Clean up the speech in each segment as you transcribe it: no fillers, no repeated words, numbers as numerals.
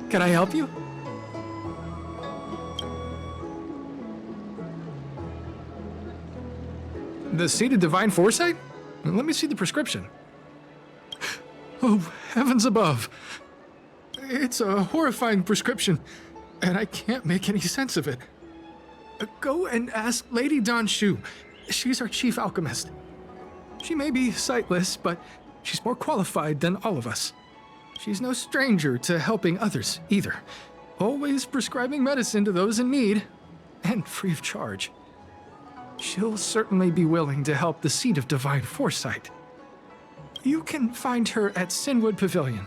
Can I help you? The Seed of Divine Foresight? Let me see the prescription. Oh, heavens above. It's a horrifying prescription, and I can't make any sense of it. Go and ask Lady Dan Shu. She's our chief alchemist. She may be sightless, but she's more qualified than all of us. She's no stranger to helping others, either. Always prescribing medicine to those in need, and free of charge. She'll certainly be willing to help the Seed of Divine Foresight. You can find her at Sinwood Pavilion.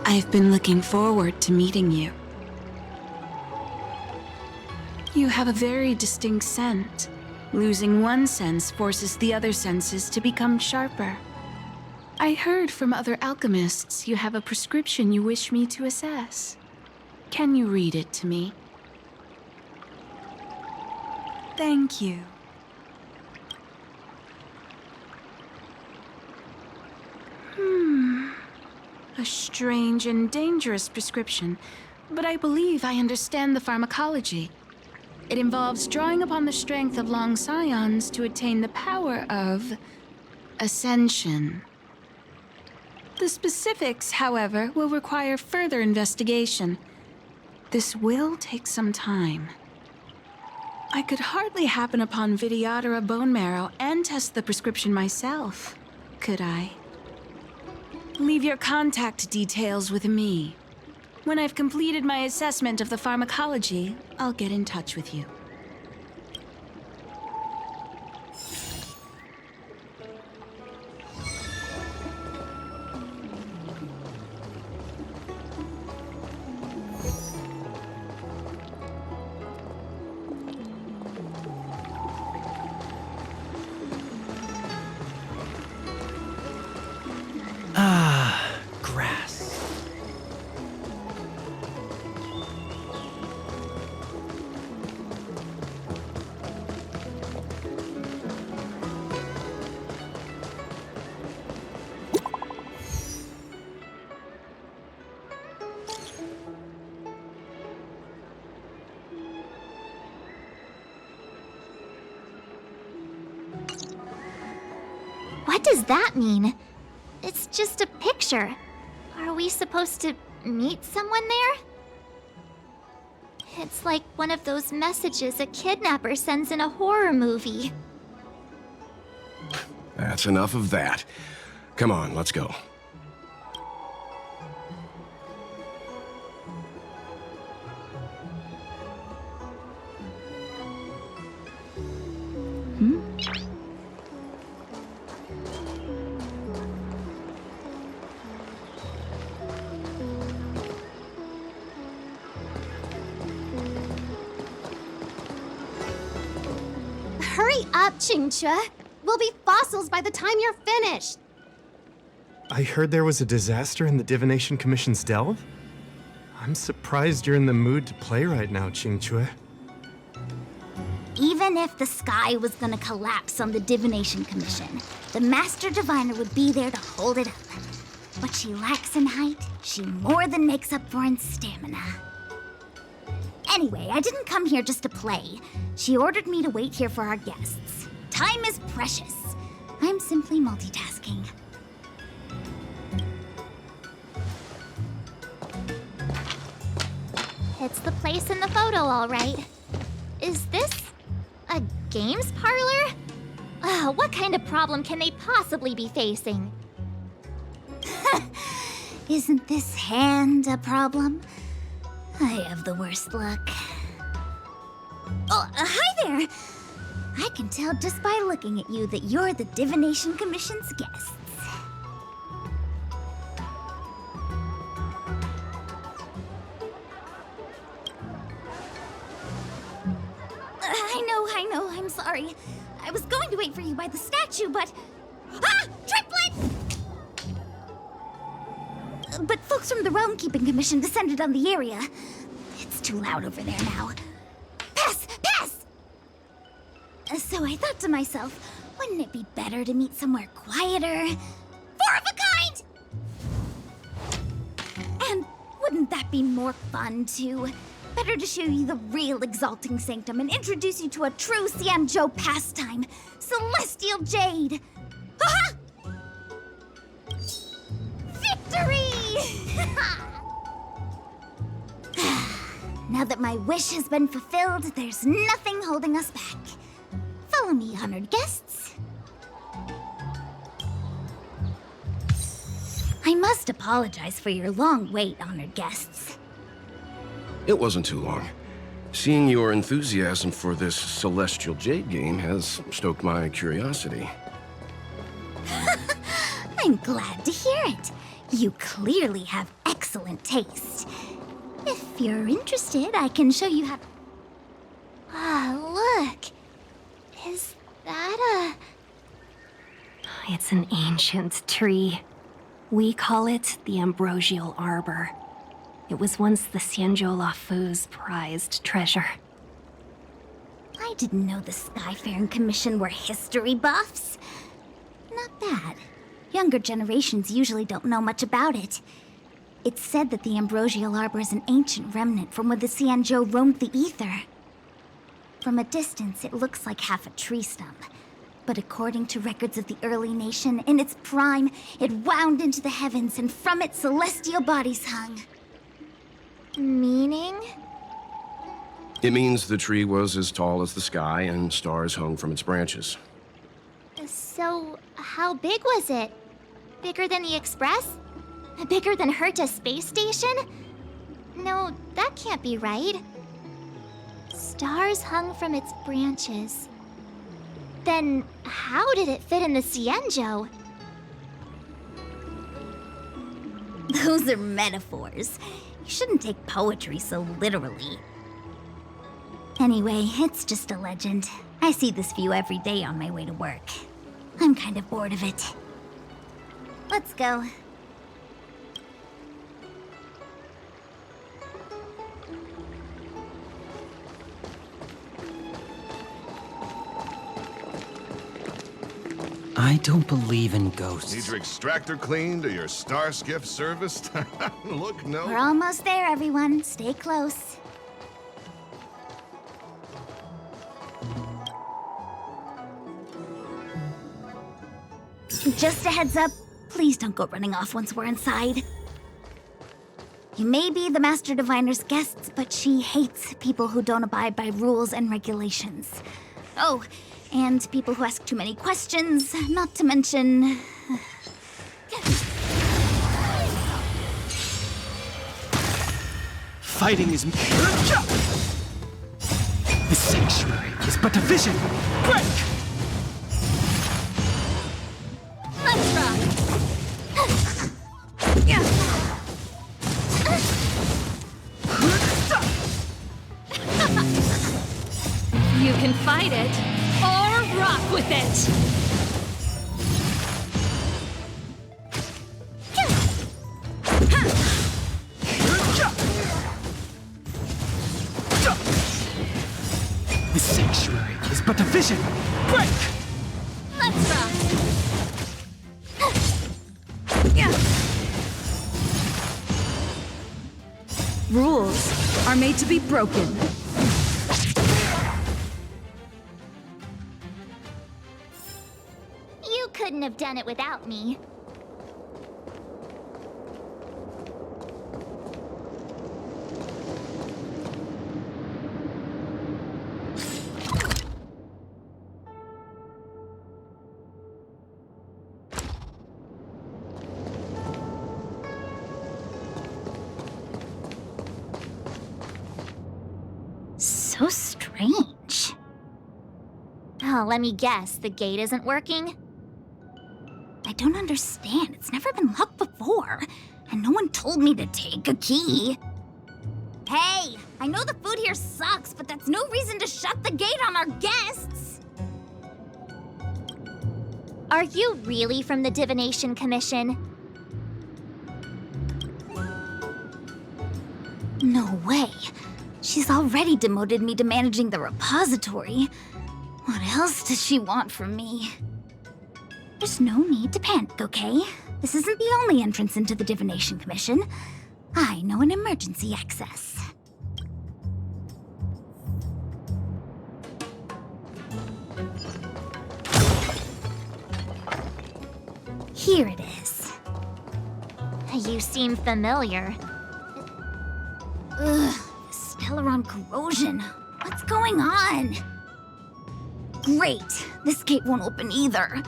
I've been looking forward to meeting you. You have a very distinct scent. Losing one sense forces the other senses to become sharper. I heard from other alchemists you have a prescription you wish me to assess. Can you read it to me? Thank you. A strange and dangerous prescription, but I believe I understand the pharmacology. It involves drawing upon the strength of long scions to attain the power of ascension. The specifics, however, will require further investigation. This will take some time. I could hardly happen upon Vidyadhara bone marrow and test the prescription myself, could I? Leave your contact details with me. When I've completed my assessment of the pharmacology, I'll get in touch with you. Grass. What does that mean? It's just a picture. Are we supposed to meet someone there? It's like one of those messages a kidnapper sends in a horror movie. That's enough of that. Come on, let's go. Hurry up, Qingque. We'll be fossils by the time you're finished. I heard there was a disaster in the Divination Commission's delve? I'm surprised you're in the mood to play right now, Qingque. Even if the sky was gonna collapse on the Divination Commission, the Master Diviner would be there to hold it up. What she lacks in height, she more than makes up for in stamina. Anyway, I didn't come here just to play. She ordered me to wait here for our guests. Time is precious. I'm simply multitasking. It's the place in the photo, all right. Is this a games parlor? What kind of problem can they possibly be facing? Isn't this hand a problem? I have the worst luck. Oh, hi there! I can tell just by looking at you that you're the Divination Commission's guests. I know, I'm sorry. I was going to wait for you by the statue, but... Ah! Triplet! But folks from the Realm Keeping Commission descended on the area. It's too loud over there now. Pass! Pass! So I thought to myself, wouldn't it be better to meet somewhere quieter? Four of a kind! And wouldn't that be more fun, too? Better to show you the real Exalting Sanctum and introduce you to a true Xianzhou pastime, Celestial Jade! Aha! Victory! Now that my wish has been fulfilled, there's nothing holding us back. Follow me, honored guests. I must apologize for your long wait, honored guests. It wasn't too long. Seeing your enthusiasm for this Celestial Jade game has stoked my curiosity. I'm glad to hear it. You clearly have excellent taste. If you're interested, I can show you how... Ah, look. Is that a... It's an ancient tree. We call it the Ambrosial Arbor. It was once the Xianzhou Lafu's prized treasure. I didn't know the Skyfaring Commission were history buffs. Not bad. Younger generations usually don't know much about it. It's said that the Ambrosial Arbor is an ancient remnant from when the Xianzhou roamed the ether. From a distance, it looks like half a tree stump. But according to records of the early nation, in its prime, it wound into the heavens and from it celestial bodies hung. Meaning? It means the tree was as tall as the sky and stars hung from its branches. So, how big was it? Bigger than the Express? Bigger than Herta Space Station? No, that can't be right. Stars hung from its branches. Then, how did it fit in the Xianzhou? Those are metaphors. You shouldn't take poetry so literally. Anyway, it's just a legend. I see this view every day on my way to work. I'm kind of bored of it. Let's go. I don't believe in ghosts. Need your extractor cleaned or your star skiff serviced? Look, no. We're almost there, everyone. Stay close. Just a heads up, please don't go running off once we're inside. You may be the Master Diviner's guests, but she hates people who don't abide by rules and regulations. Oh, and people who ask too many questions, not to mention... Fighting is... The sanctuary is but a vision. Break! Let's rock! You can fight it, or rock with it! The sanctuary is but a vision. Break! Let's rock! Rules are made to be broken. You couldn't have done it without me. So strange. Oh, let me guess, the gate isn't working? I don't understand. It's never been locked before, and no one told me to take a key. Hey, I know the food here sucks, but that's no reason to shut the gate on our guests. Are you really from the Divination Commission? No way. She's already demoted me to managing the repository. What else does she want from me? There's no need to panic, okay? This isn't the only entrance into the Divination Commission. I know an emergency access. Here it is. You seem familiar. Ugh. Stellaron corrosion. What's going on? Great. This gate won't open either.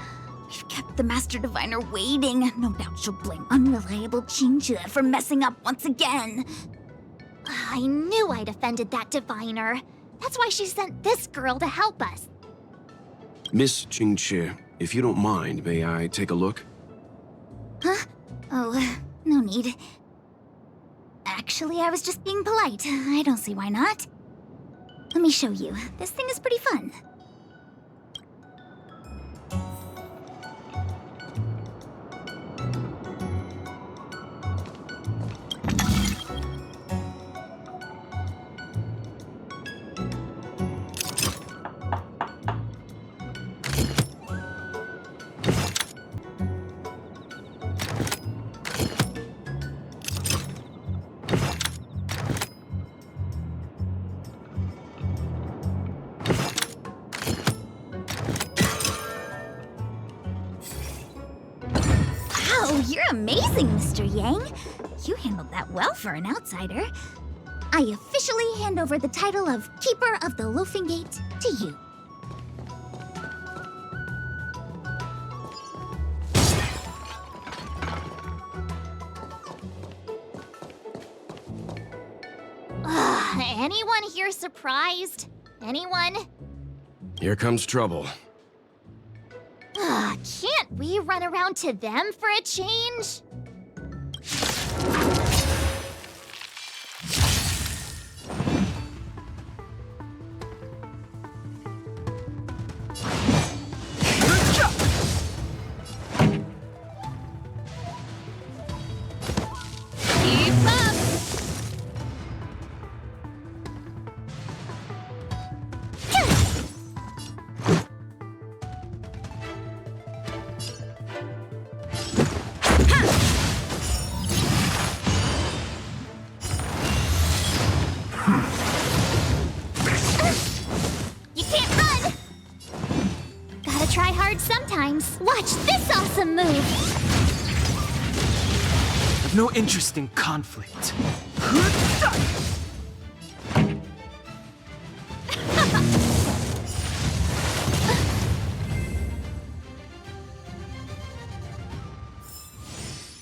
We've kept the Master Diviner waiting. No doubt she'll blame unreliable Qingque for messing up once again. I knew I'd offended that Diviner. That's why she sent this girl to help us. Miss Qingque, if you don't mind, may I take a look? Huh? Oh, no need. Actually, I was just being polite. I don't see why not. Let me show you. This thing is pretty fun. You're amazing, Mr. Yang. You handled that well for an outsider. I officially hand over the title of Keeper of the Loafing Gate to you. Anyone here surprised? Anyone? Here comes trouble. Can't we run around to them for a change? Keep up! Try hard sometimes. Watch this awesome move! I've no interest in conflict.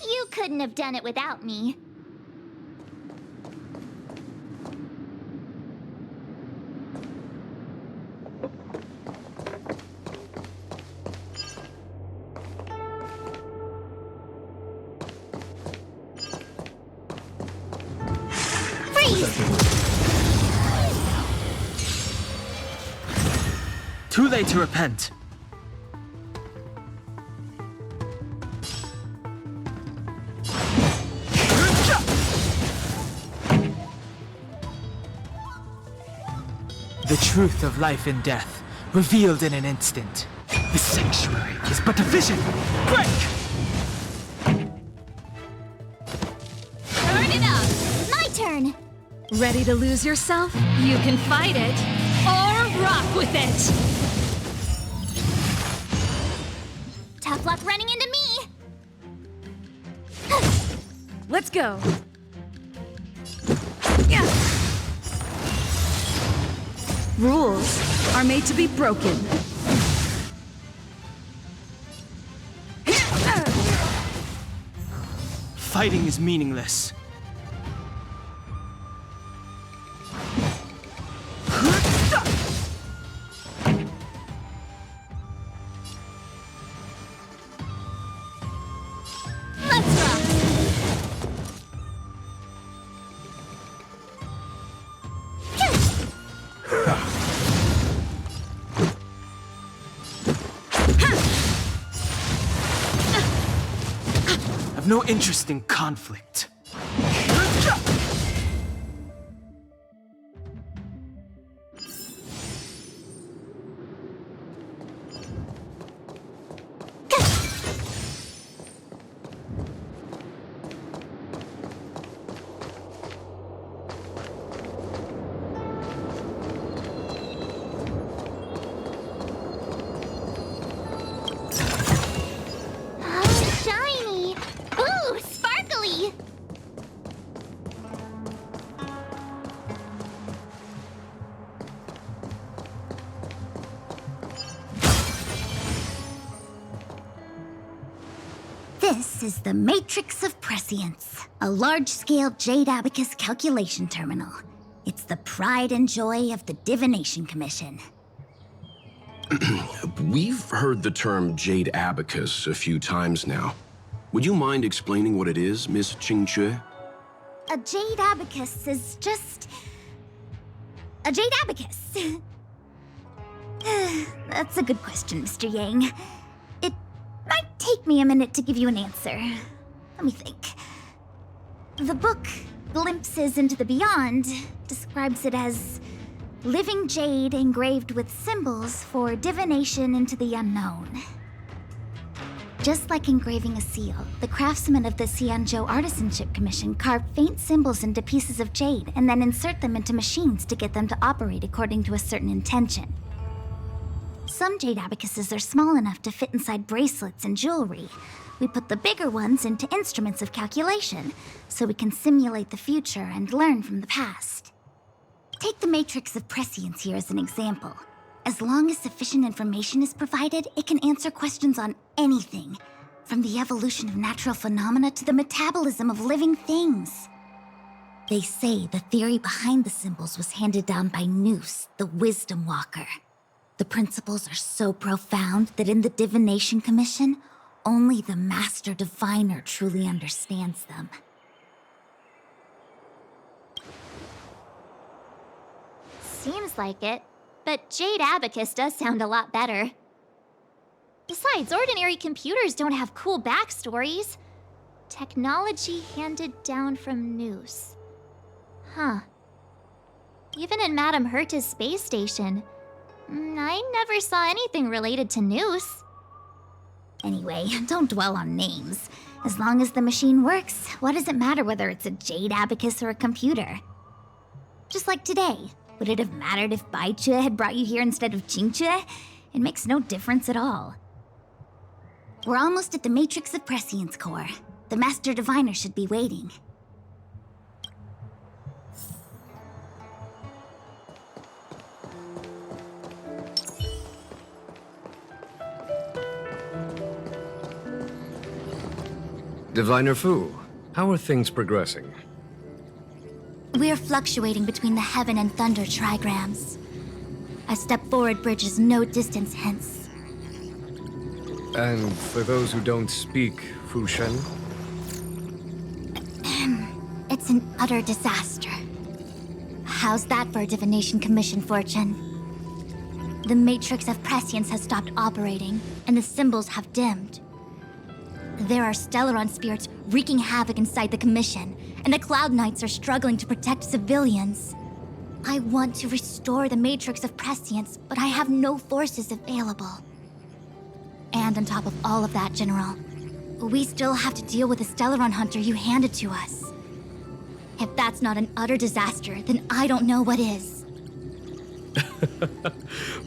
You couldn't have done it without me. Too late to repent. The truth of life and death, revealed in an instant. The sanctuary is but a vision. Break! Turn it up! My turn! Ready to lose yourself? You can fight it, or rock with it! Tough luck running into me! Let's go. Rules are made to be broken. Fighting is meaningless. Let's rock! I've no interest in conflict. Oh, shiny! Ooh, sparkly! This is the Matrix of Prescience, a large-scale Jade Abacus calculation terminal. It's the pride and joy of the Divination Commission. We've heard the term Jade Abacus a few times now. Would you mind explaining what it is, Miss Qingque? A Jade Abacus is just... a Jade Abacus. That's a good question, Mr. Yang. It might take me a minute to give you an answer. Let me think. The book, Glimpses into the Beyond, describes it as living jade engraved with symbols for divination into the unknown. Just like engraving a seal, the craftsmen of the Xianzhou Artisanship Commission carve faint symbols into pieces of jade and then insert them into machines to get them to operate according to a certain intention. Some jade abacuses are small enough to fit inside bracelets and jewelry. We put the bigger ones into instruments of calculation, so we can simulate the future and learn from the past. Take the Matrix of Prescience here as an example. As long as sufficient information is provided, it can answer questions on anything, from the evolution of natural phenomena to the metabolism of living things. They say the theory behind the symbols was handed down by Nous, the Wisdom Walker. The principles are so profound that in the Divination Commission, only the Master Diviner truly understands them. Seems like it, but Jade Abacus does sound a lot better. Besides, ordinary computers don't have cool backstories. Technology handed down from Nous. Huh. Even in Madame Herta's space station, I never saw anything related to Nous. Anyway, don't dwell on names. As long as the machine works, what does it matter whether it's a Jade Abacus or a computer? Just like today, would it have mattered if Baichue had brought you here instead of Qingque? It makes no difference at all. We're almost at the Matrix of Prescience core. The Master Diviner should be waiting. Diviner Fu, how are things progressing? We're fluctuating between the Heaven and Thunder trigrams. A step forward bridges no distance hence. And for those who don't speak Fushen? It's an utter disaster. How's that for a Divination Commission fortune? The Matrix of Prescience has stopped operating, and the symbols have dimmed. There are Stellaron spirits wreaking havoc inside the Commission, and the Cloud Knights are struggling to protect civilians. I want to restore the Matrix of Prescience, but I have no forces available. And on top of all of that, General, we still have to deal with the Stellaron Hunter you handed to us. If that's not an utter disaster, then I don't know what is.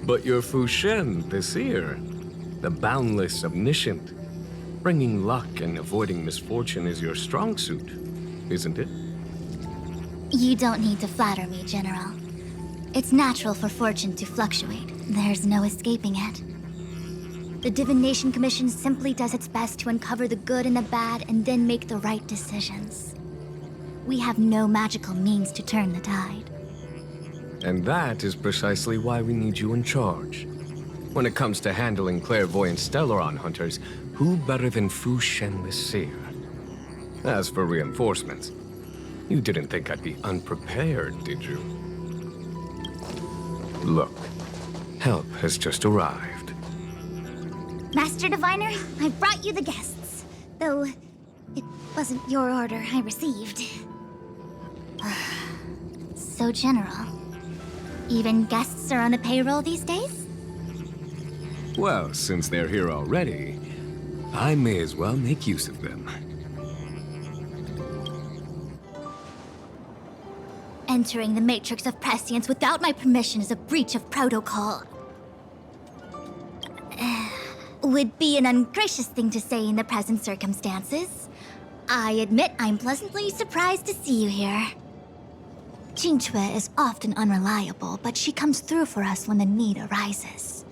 But you're Fu Shen, the seer. The boundless omniscient. Bringing luck and avoiding misfortune is your strong suit, isn't it? You don't need to flatter me, General. It's natural for fortune to fluctuate. There's no escaping it. The Divination Commission simply does its best to uncover the good and the bad and then make the right decisions. We have no magical means to turn the tide. And that is precisely why we need you in charge. When it comes to handling clairvoyant Stellaron hunters, who better than Fu Shen the Seer? As for reinforcements, you didn't think I'd be unprepared, did you? Look, help has just arrived. Master Diviner, I've brought you the guests. Though, it wasn't your order I received. So, General, even guests are on the payroll these days? Well, since they're here already, I may as well make use of them. Entering the Matrix of Prescience without my permission is a breach of protocol. Would be an ungracious thing to say in the present circumstances. I admit I'm pleasantly surprised to see you here. Qingque is often unreliable, but she comes through for us when the need arises.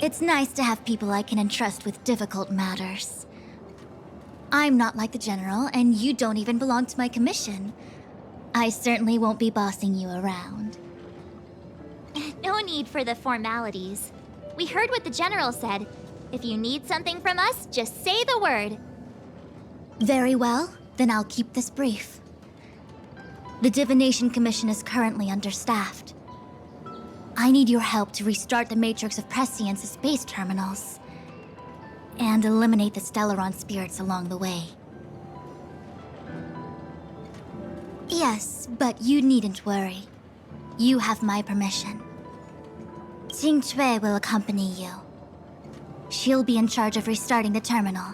It's nice to have people I can entrust with difficult matters. I'm not like the General, and you don't even belong to my commission. I certainly won't be bossing you around. No need for the formalities. We heard what the General said. If you need something from us, just say the word. Very well, then I'll keep this brief. The Divination Commission is currently understaffed. I need your help to restart the Matrix of Prescience's space terminals and eliminate the Stellaron spirits along the way. Yes, but you needn't worry. You have my permission. Qingque will accompany you. She'll be in charge of restarting the terminal.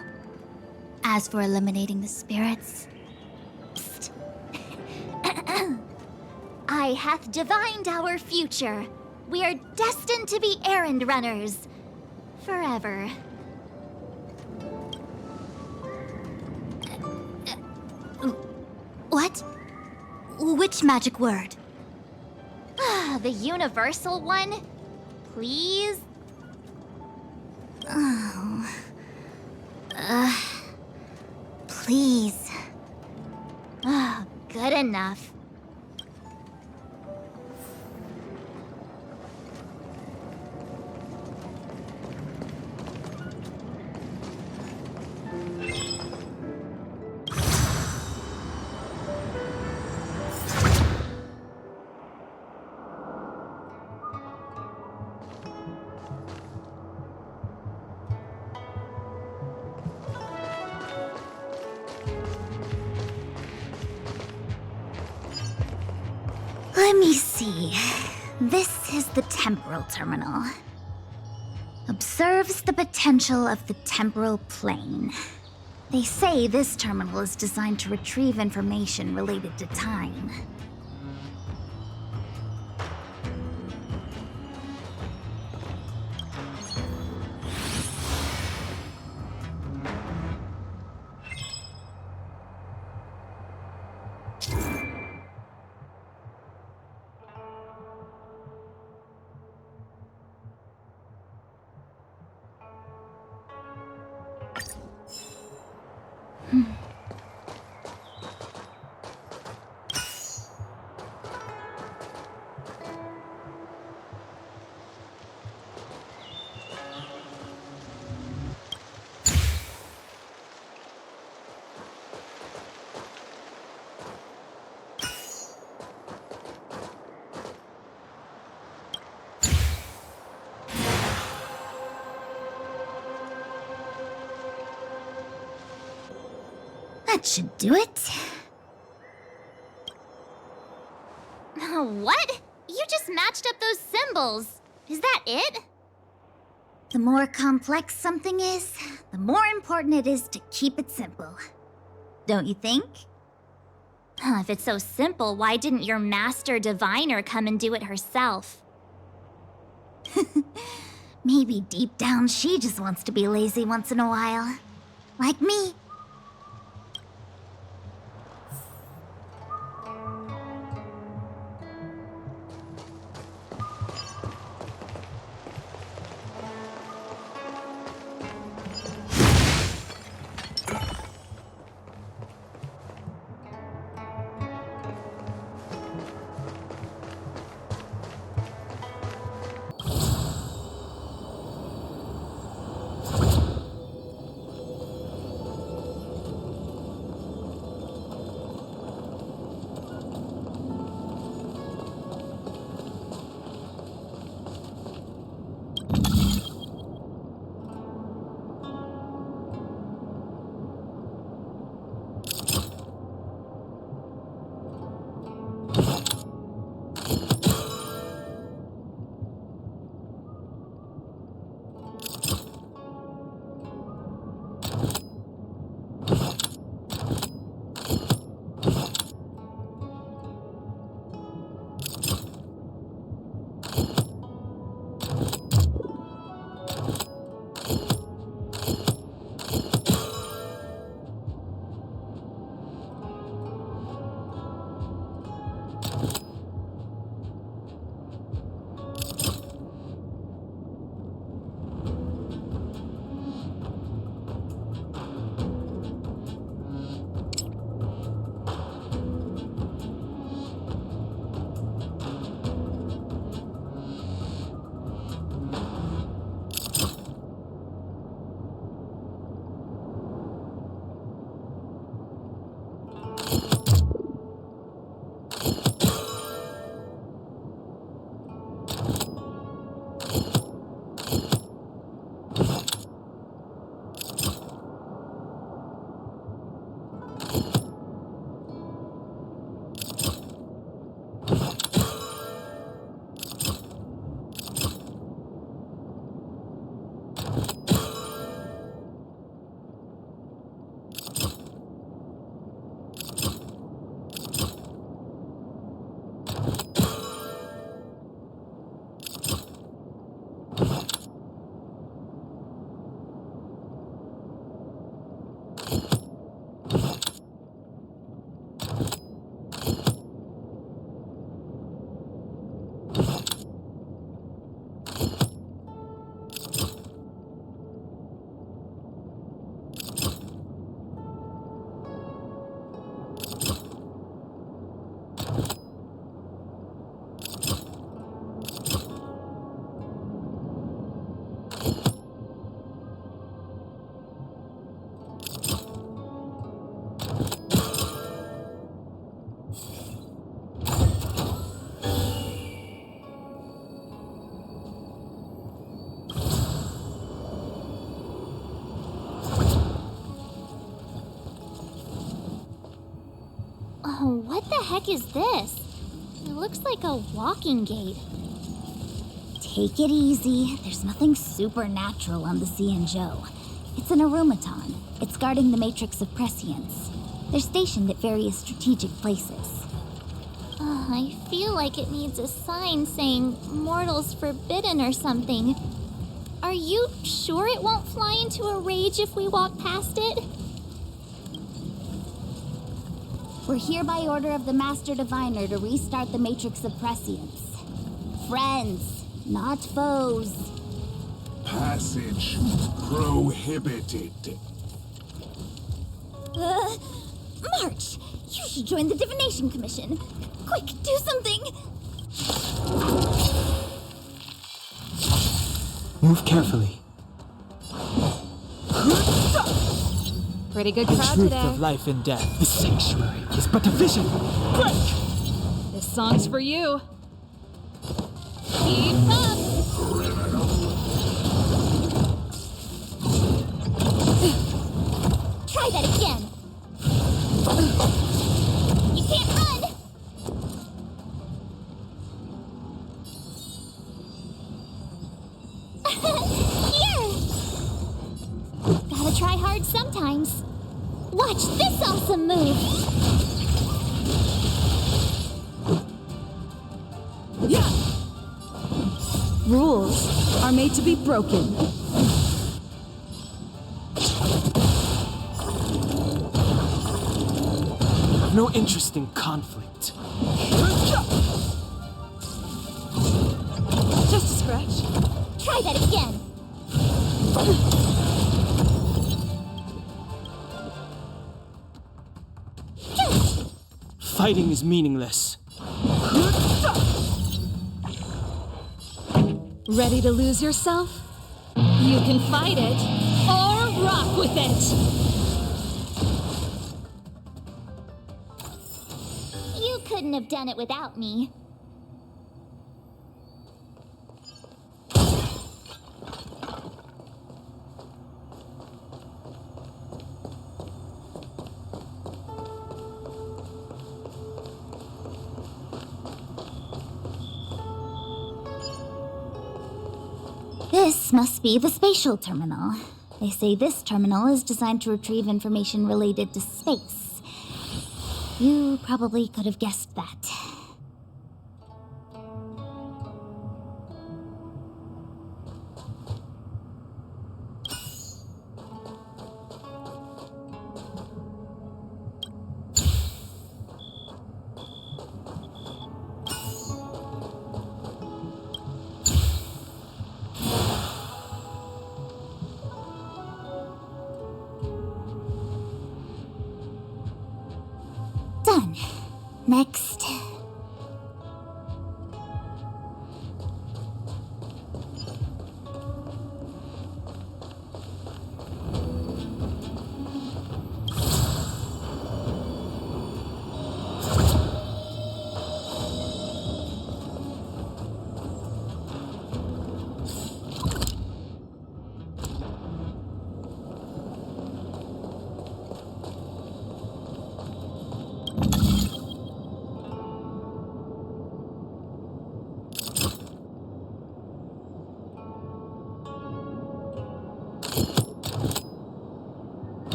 As for eliminating the spirits... Psst. I hath divined our future. We are destined to be errand runners. Forever. What? Which magic word? The universal one? Please? Oh. Please. Oh, good enough. Let me see. This is the temporal terminal. Observes the potential of the temporal plane. They say this terminal is designed to retrieve information related to time. That should do it. What? You just matched up those symbols. Is that it? The more complex something is, the more important it is to keep it simple. don't you think? If it's so simple, why didn't your master diviner come and do it herself? Maybe deep down she just wants to be lazy once in a while. Like me. Oh, what the heck is this? It looks like a walking gate. Take it easy. There's nothing supernatural on the Xianzhou. It's an aromaton. It's guarding the matrix of prescience. They're stationed at various strategic places. I feel like it needs a sign saying mortals forbidden or something. Are you sure it won't fly into a rage if we walk past it? We're here by order of the Master Diviner to restart the matrix of prescience. Friends, not foes. Passage prohibited. March! You should join the Divination Commission. Quick, do something! Move carefully. Pretty good The crowd truth today. of life and death. The sanctuary is but a vision. Break! This song's for you. Keep up! Try that again. You can't run! Here! Gotta try hard sometimes. Watch this also! to move. Yeah! Rules are made to be broken. No interest in conflict. Just a scratch. Try that again. Fighting is meaningless. Ready to lose yourself? You can fight it, or rock with it! You couldn't have done it without me. This must be the spatial terminal. They say this terminal is designed to retrieve information related to space. You probably could have guessed that. Done. Next.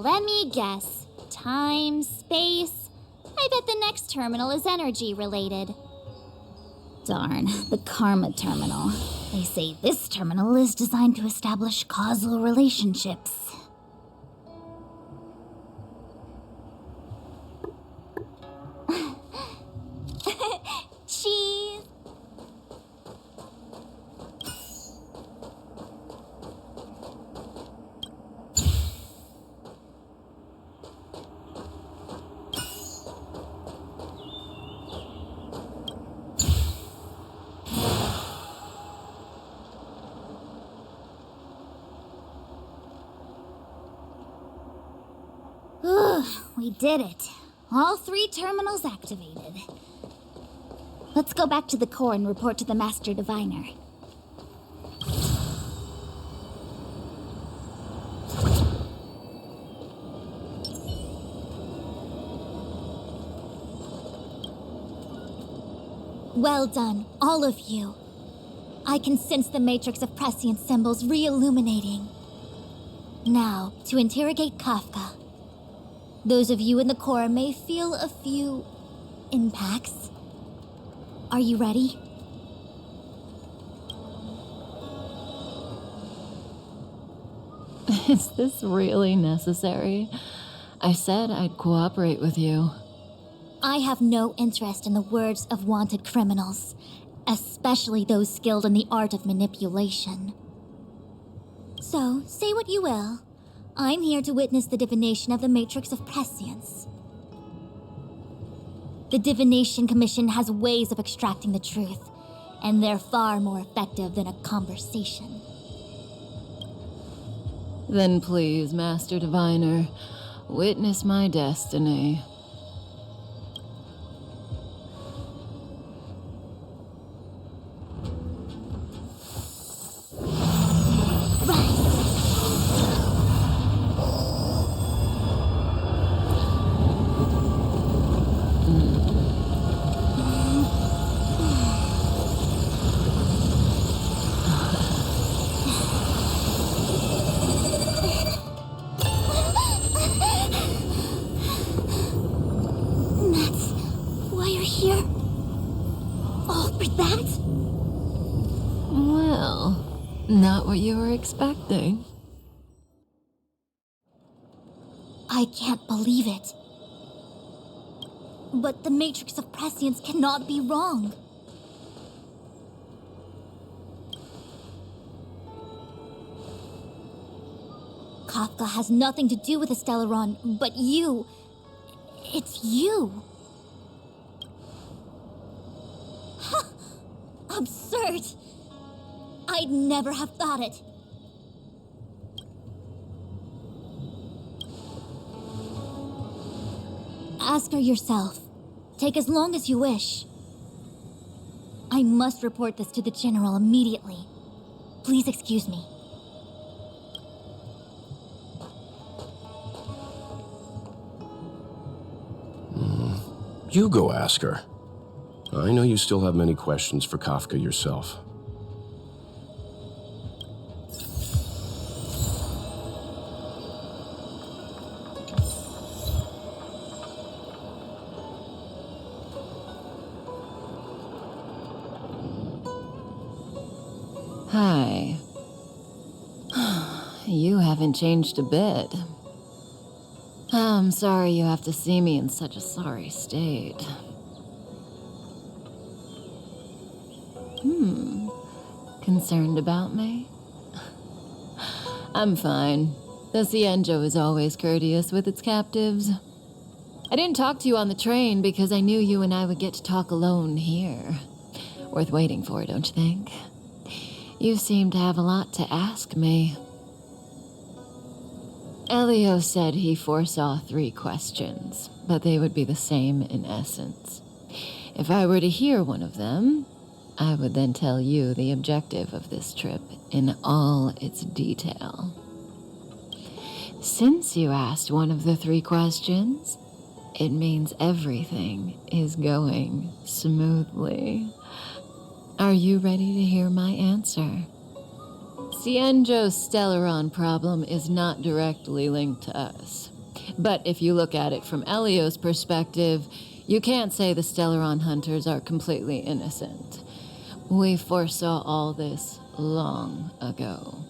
Let me guess. Time, space? I bet the next terminal is energy related. Darn, the Karma terminal. They say this terminal is designed to establish causal relationships. Cheese! We did it. All 3 terminals activated. Let's go back to the core and report to the Master Diviner. Well done, all of you. I can sense the matrix of prescient symbols re-illuminating. Now, to interrogate Kafka. Those of you in the core may feel a few impacts. Are you ready? Is this really necessary? I said I'd cooperate with you. I have no interest in the words of wanted criminals, especially those skilled in the art of manipulation. So, say what you will. I'm here to witness the divination of the Matrix of Prescience. The Divination Commission has ways of extracting the truth, and they're far more effective than a conversation. Then please, Master Diviner, witness my destiny. Not what you were expecting. I can't believe it. But the Matrix of Prescience cannot be wrong. Kafka has nothing to do with the Stellaron, but you... It's you. Absurd. I'd never have thought it. Ask her yourself. Take as long as you wish. I must report this to the General immediately. Please excuse me. You go ask her. I know you still have many questions for Kafka yourself. Hi. You haven't changed a bit. I'm sorry you have to see me in such a sorry state. Concerned about me? I'm fine. The Cienjo is always courteous with its captives. I didn't talk to you on the train because I knew you and I would get to talk alone here. Worth waiting for, don't you think? You seem to have a lot to ask me. Elio said he foresaw 3 questions, but they would be the same in essence. If I were to hear one of them, I would then tell you the objective of this trip in all its detail. Since you asked one of the 3 questions, it means everything is going smoothly. Are you ready to hear my answer? Cienjo's Stellaron problem is not directly linked to us. But if you look at it from Elio's perspective, you can't say the Stellaron hunters are completely innocent. We foresaw all this long ago,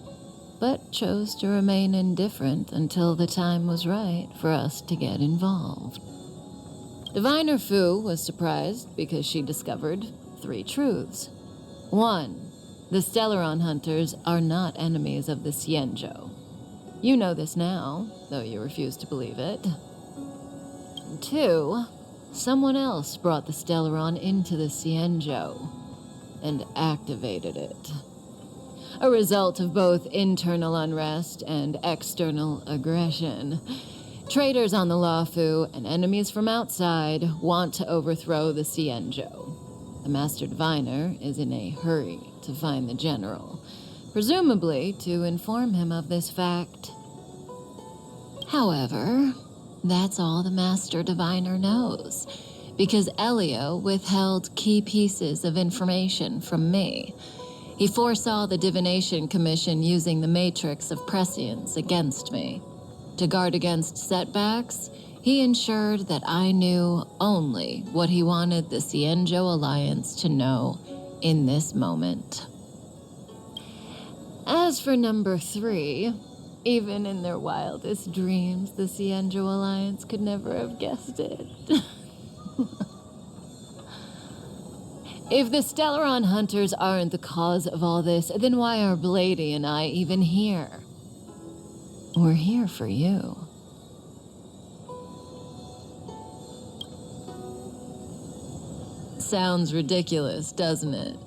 but chose to remain indifferent until the time was right for us to get involved. Diviner Fu was surprised because she discovered 3 truths. 1. The Stellaron hunters are not enemies of the Cienjo. You know this now, though you refuse to believe it. 2. Someone else brought the Stellaron into the Cienjo and activated it. A result of both internal unrest and external aggression. Traitors on the Luofu and enemies from outside want to overthrow the Xianzhou. The Master Diviner is in a hurry to find the general, presumably to inform him of this fact. However, that's all the Master Diviner knows, because Elio withheld key pieces of information from me. He foresaw the Divination Commission using the Matrix of Prescience against me. To guard against setbacks, he ensured that I knew only what he wanted the Xianzhou Alliance to know in this moment. As for number 3, even in their wildest dreams, the Xianzhou Alliance could never have guessed it. If the Stellaron hunters aren't the cause of all this, then why are Blady and I even here? We're here for you. Sounds ridiculous, doesn't it?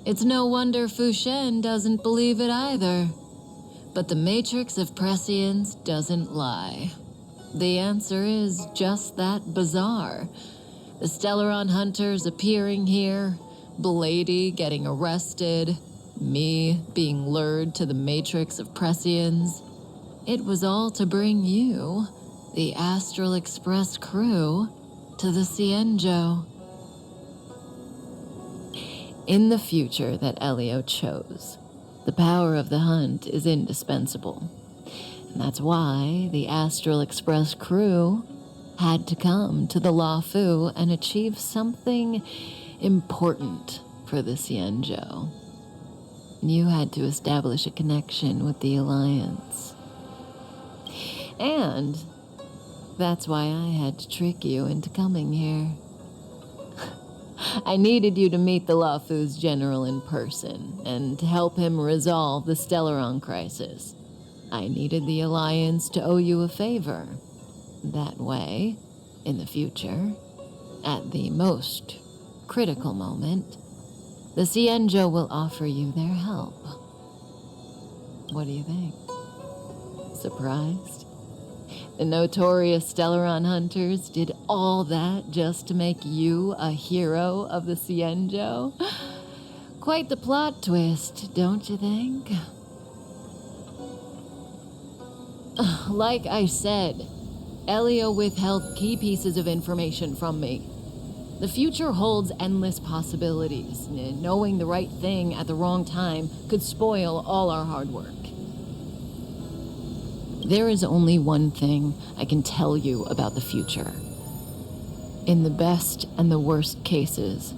It's no wonder Fu Shen doesn't believe it either. But the Matrix of Prescience doesn't lie. The answer is just that bizarre. The Stellaron hunters appearing here, Blady getting arrested, me being lured to the Matrix of Prescience. It was all to bring you, the Astral Express crew, to the Xianzhou. In the future that Elio chose, the power of the hunt is indispensable. And that's why the Astral Express crew had to come to the Luofu and achieve something important for the Xianzhou. You had to establish a connection with the Alliance. And that's why I had to trick you into coming here. I needed you to meet the Luofu's general in person and to help him resolve the Stellaron crisis. I needed the Alliance to owe you a favor. That way, in the future, at the most critical moment, the Xianzhou will offer you their help. What do you think? Surprised? The notorious Stellaron hunters did all that just to make you a hero of the Xianzhou? Quite the plot twist, don't you think? Like I said, Elio withheld key pieces of information from me. The future holds endless possibilities. Knowing the right thing at the wrong time could spoil all our hard work. There is only one thing I can tell you about the future. In the best and the worst cases,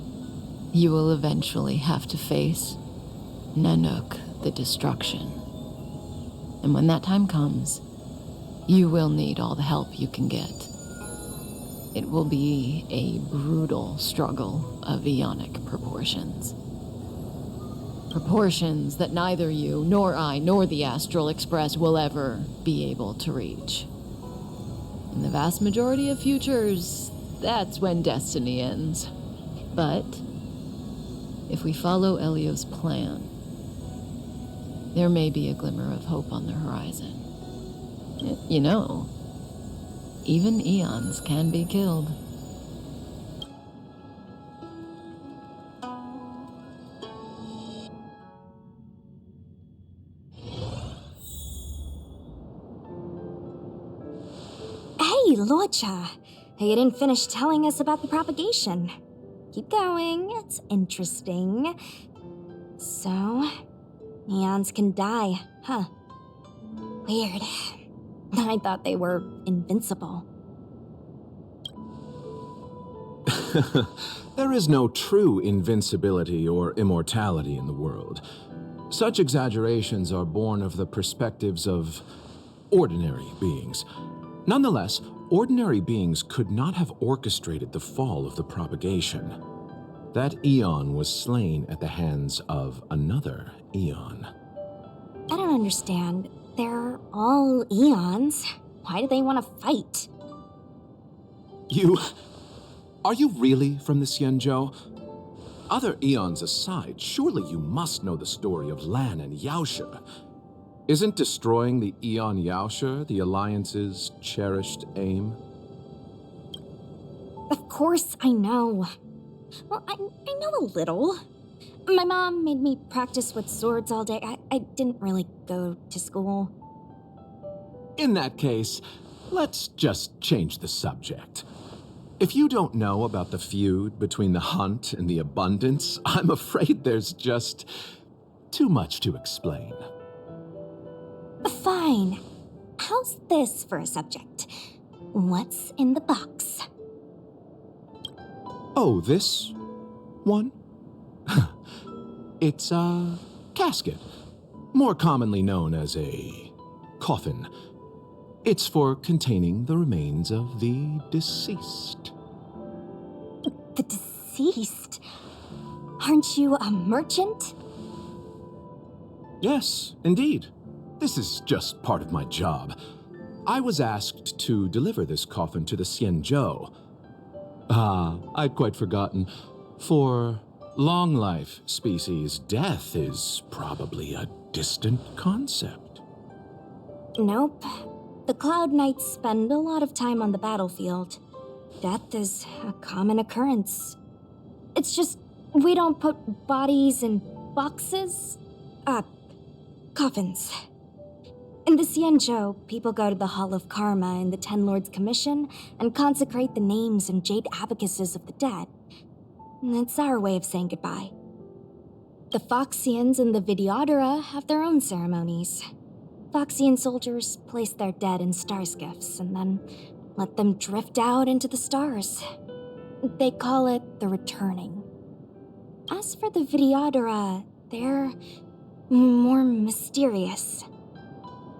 you will eventually have to face Nanook, the destruction. And when that time comes, you will need all the help you can get. It will be a brutal struggle of Ionic proportions. Proportions that neither you, nor I, nor the Astral Express will ever be able to reach. In the vast majority of futures, that's when destiny ends. But if we follow Elio's plan, there may be a glimmer of hope on the horizon. You know, even eons can be killed. Hey, Luocha! You didn't finish telling us about the propagation. Keep going, it's interesting. So, eons can die, huh? Weird. I thought they were invincible. There is no true invincibility or immortality in the world. Such exaggerations are born of the perspectives of ordinary beings. Nonetheless, ordinary beings could not have orchestrated the fall of the propagation. That eon was slain at the hands of another eon. I don't understand. They're all eons. Why do they want to fight? Are you really from the Xianzhou? Other eons aside, surely you must know the story of Lan and Yaoshe. Isn't destroying the Eon Yaoshe the Alliance's cherished aim? Of course I know. Well, I know a little. My mom made me practice with swords all day. I didn't really go to school. In that case, let's just change the subject. If you don't know about the feud between the Hunt and the Abundance, I'm afraid there's just too much to explain. Fine. How's this for a subject? What's in the box? Oh, this one? It's a casket, more commonly known as a coffin. It's for containing the remains of the deceased. The deceased? Aren't you a merchant? Yes, indeed. This is just part of my job. I was asked to deliver this coffin to the Xianzhou. I'd quite forgotten. For long life species, death is probably a distant concept. Nope. The Cloud Knights spend a lot of time on the battlefield. Death is a common occurrence. It's just we don't put bodies in boxes. Coffins. In the Xianzhou, people go to the Hall of Karma in the Ten Lords Commission and consecrate the names and jade abacuses of the dead. It's our way of saying goodbye. The Foxians and the Vidyadhara have their own ceremonies. Foxian soldiers place their dead in star skiffs and then let them drift out into the stars. They call it the returning. As for the Vidyadhara, they're more mysterious.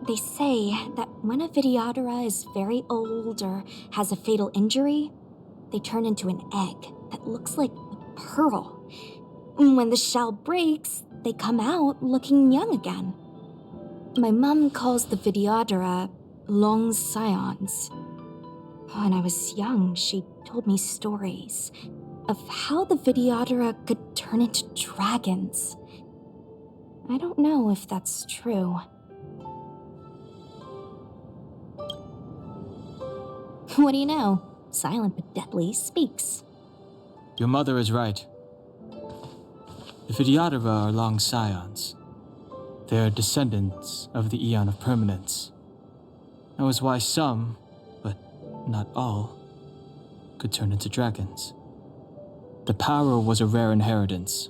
They say that when a Vidyadhara is very old or has a fatal injury, they turn into an egg that looks like a pearl. When the shell breaks, they come out looking young again. My mom calls the Vidyadhara long scions. When I was young, she told me stories of how the Vidyadhara could turn into dragons. I don't know if that's true. What do you know? Silent but deadly speaks. Your mother is right. The Vidyadhara are long scions. They are descendants of the Eon of Permanence. That was why some, but not all, could turn into dragons. The power was a rare inheritance,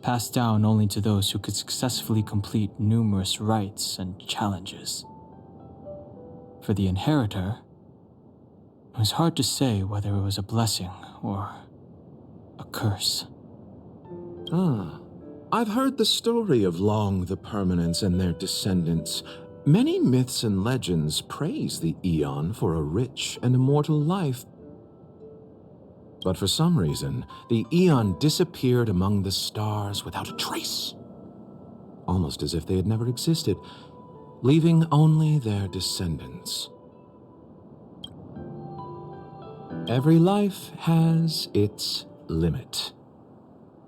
passed down only to those who could successfully complete numerous rites and challenges. For the inheritor, it was hard to say whether it was a blessing or a curse. I've heard the story of Long the Permanence and their descendants. Many myths and legends praise the Eon for a rich and immortal life. But for some reason, the Eon disappeared among the stars without a trace. Almost as if they had never existed, leaving only their descendants. Every life has its limit.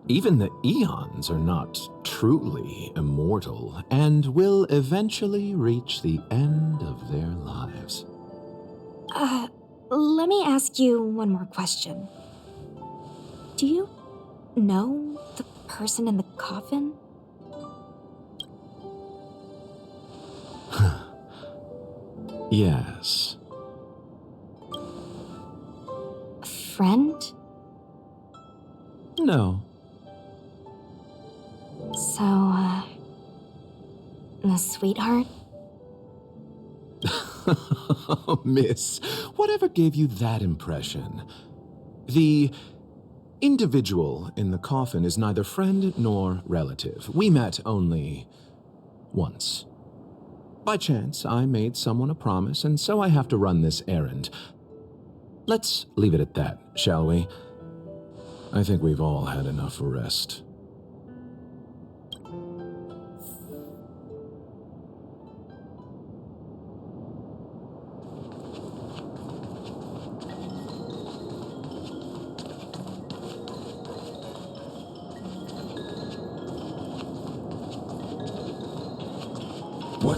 Even the Eons are not truly immortal and will eventually reach the end of their lives. Let me ask you one more question. Do you know the person in the coffin? Yes. A friend? No. So, a sweetheart? Oh, miss, whatever gave you that impression? The individual in the coffin is neither friend nor relative. We met only once. By chance, I made someone a promise, and so I have to run this errand. Let's leave it at that, shall we? I think we've all had enough rest.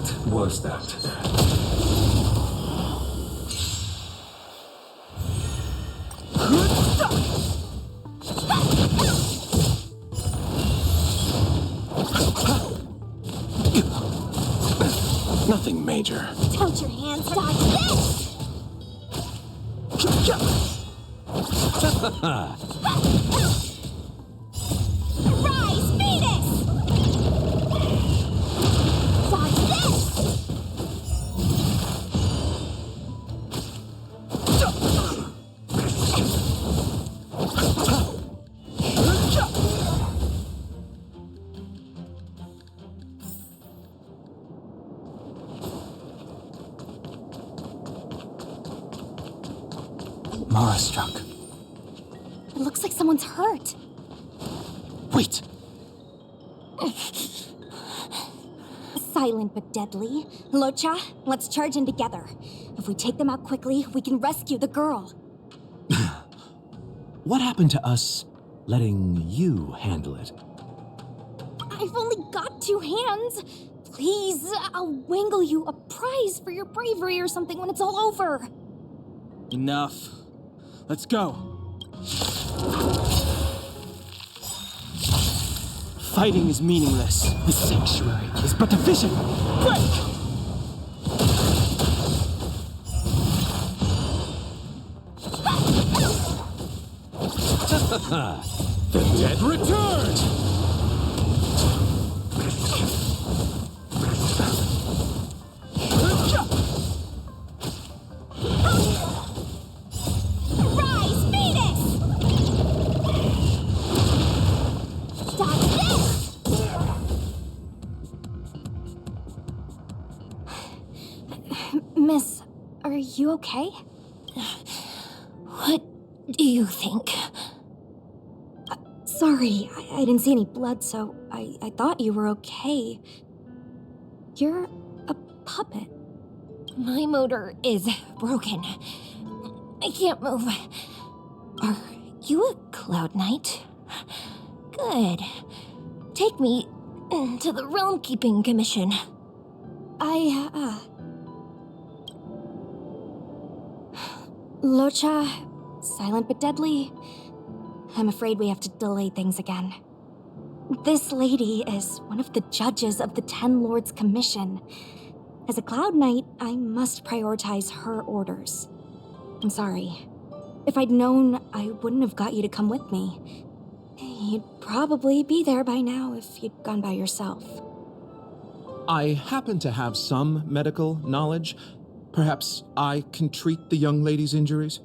What was that? Nothing major. Don't your hands dodge this! Rise, Venus! Dodge this! Mara struck. It looks like someone's hurt. Wait! Silent but deadly. Locha, let's charge in together. If we take them out quickly, we can rescue the girl. What happened to us letting you handle it? I've only got 2 hands. Please, I'll wangle you a prize for your bravery or something when it's all over. Enough. Let's go. Fighting is meaningless. The sanctuary is but a vision. Break! The dead return! Rise, Venus! Dodge this! Miss, are you okay? What do you think? Sorry, I didn't see any blood, so I thought you were okay. You're a puppet. My motor is broken. I can't move. Are you a Cloud Knight? Good. Take me to the Realm Keeping Commission. Locha, silent but deadly. I'm afraid we have to delay things again. This lady is one of the judges of the Ten Lords Commission. As a Cloud Knight, I must prioritize her orders. I'm sorry. If I'd known, I wouldn't have got you to come with me. You'd probably be there by now if you'd gone by yourself. I happen to have some medical knowledge. Perhaps I can treat the young lady's injuries?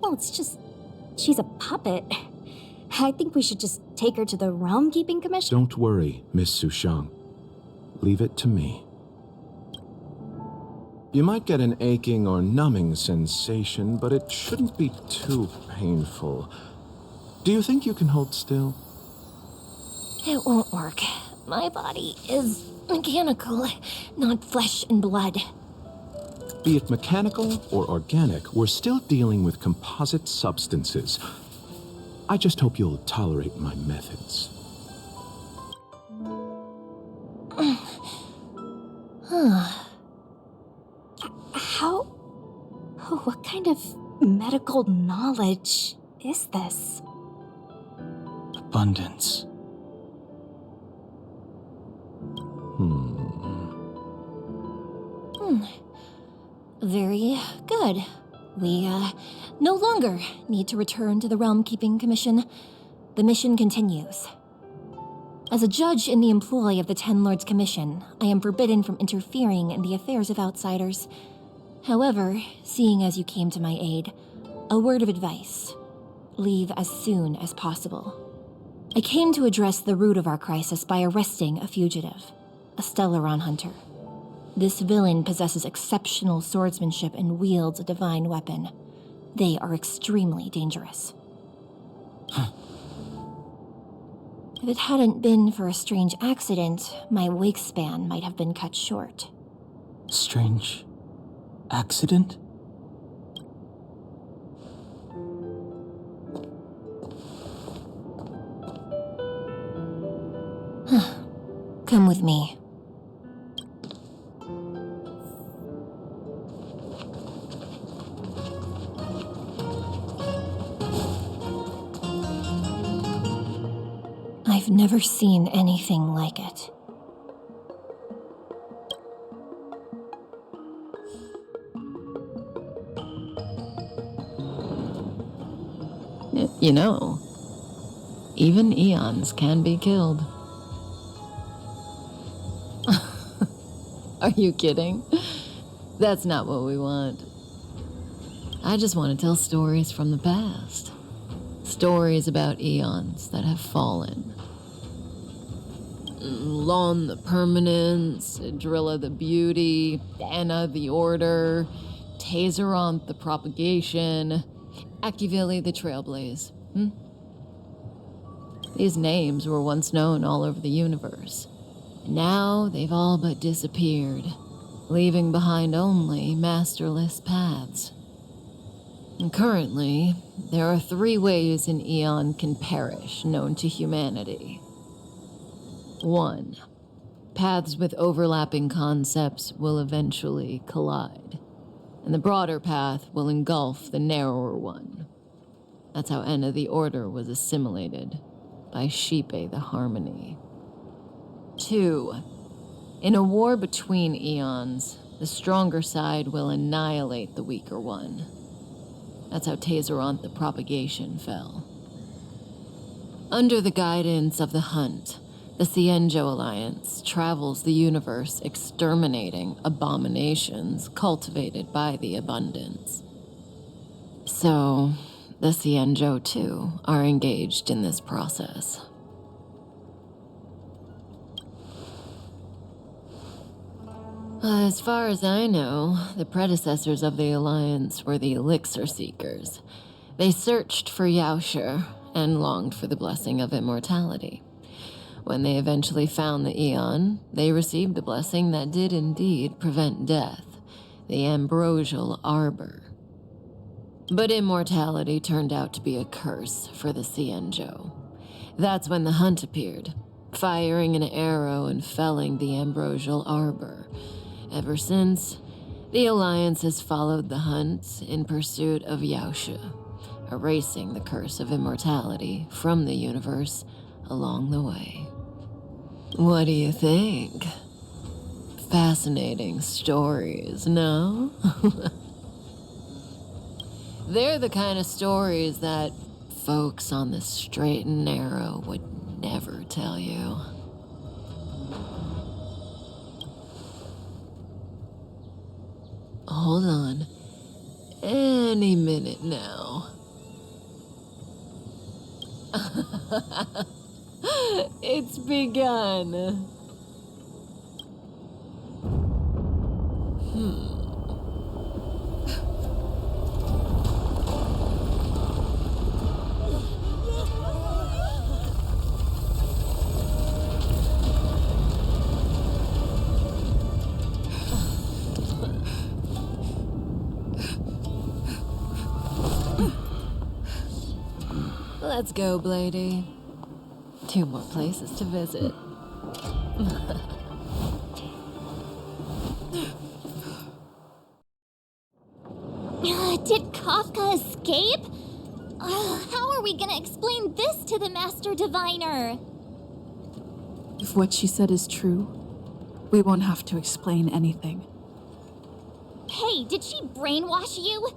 Well, it's just... she's a puppet. I think we should just take her to the Realm Keeping Commission. Don't worry, Miss Sushang. Leave it to me. You might get an aching or numbing sensation, but it shouldn't be too painful. Do you think you can hold still? It won't work. My body is mechanical, not flesh and blood. Be it mechanical or organic, we're still dealing with composite substances. I just hope you'll tolerate my methods. How... what kind of medical knowledge is this? Abundance. Very good. We, no longer need to return to the Realm Keeping Commission. The mission continues. As a judge in the employ of the Ten Lords Commission, I am forbidden from interfering in the affairs of outsiders. However, seeing as you came to my aid, a word of advice. Leave as soon as possible. I came to address the root of our crisis by arresting a fugitive, a Stellaron hunter. This villain possesses exceptional swordsmanship and wields a divine weapon. They are extremely dangerous. If it hadn't been for a strange accident, my wake span might have been cut short. Strange accident? Come with me. I've never seen anything like it. You know, even eons can be killed. Are you kidding? That's not what we want. I just want to tell stories from the past. Stories about eons that have fallen. Lon the Permanence, Drilla the Beauty, Anna the Order, Tazeronth the Propagation, Akivili the Trailblaze. These names were once known all over the universe. Now they've all but disappeared, leaving behind only masterless paths. And currently, there are 3 ways an eon can perish known to humanity. 1. Paths with overlapping concepts will eventually collide, and the broader path will engulf the narrower one. That's how Enna the Order was assimilated by Shipe the Harmony. 2. In a war between eons, the stronger side will annihilate the weaker one. That's how Tazeronth the Propagation fell. Under the guidance of the Hunt, the Cienjo Alliance travels the universe exterminating abominations cultivated by the Abundance. So, the Cienjo, too, are engaged in this process. As far as I know, the predecessors of the Alliance were the Elixir Seekers. They searched for Yaoshi and longed for the blessing of immortality. When they eventually found the Eon, they received a blessing that did indeed prevent death, the Ambrosial Arbor. But immortality turned out to be a curse for the Cienjo. That's when the Hunt appeared, firing an arrow and felling the Ambrosial Arbor. Ever since, the Alliance has followed the Hunt in pursuit of Yaoshi, erasing the curse of immortality from the universe along the way. What do you think? Fascinating stories, no? They're the kind of stories that folks on the straight and narrow would never tell you. Hold on. Any minute now. It's begun. Let's go, Blady. 2 more places to visit. Did Kafka escape? How are we gonna explain this to the Master Diviner? If what she said is true, we won't have to explain anything. Hey, did she brainwash you?